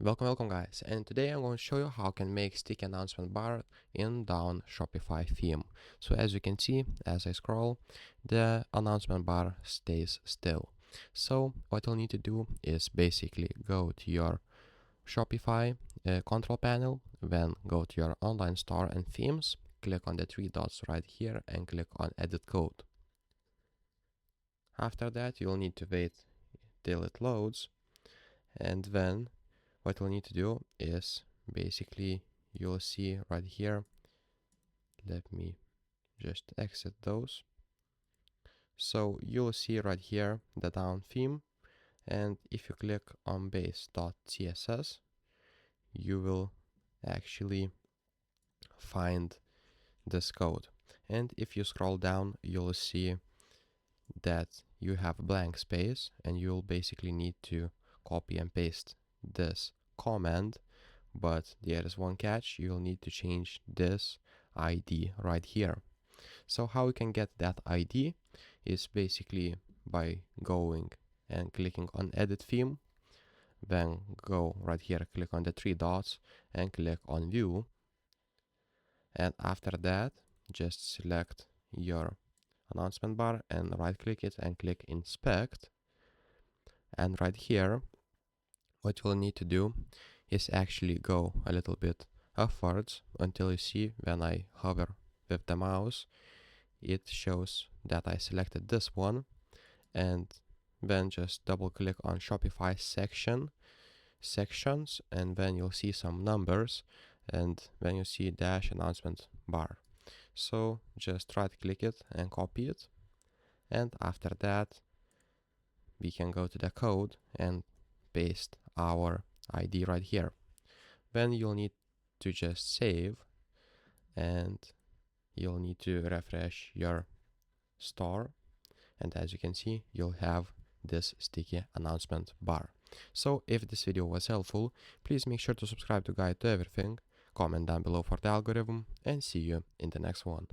Welcome guys, and today I'm going to show you how I can make sticky announcement bar in Dawn Shopify theme. So as you can see, as I scroll, the announcement bar stays still. So what you'll need to do is basically go to your Shopify control panel, then go to your online store and themes, click on the three dots right here and click on edit code. After that, you'll need to wait till it loads, and then what we'll need to do is basically you'll see right here. Let me just exit those. So you'll see right here the Dawn theme, and if you click on base.css, you will actually find this code. And if you scroll down, you'll see that you have a blank space, and you'll basically need to copy and paste this command, but there is one catch. You'll need to change this ID right here. So how we can get that ID is basically by going and clicking on edit theme, then go right here, click on the three dots and click on view, and after that just select your announcement bar and right click it and click inspect. And right here what you'll need to do is actually go a little bit upwards until you see when I hover with the mouse, it shows that I selected this one, and then just double click on Shopify sections, and then you'll see some numbers, and then you see dash announcement bar. So just right click it and copy it, and after that we can go to the code and paste our ID right here. Then you'll need to just save, and you'll need to refresh your store, and as you can see you'll have this sticky announcement bar. So if this video was helpful, please make sure to subscribe to Guide to Everything, comment down below for the algorithm, and see you in the next one.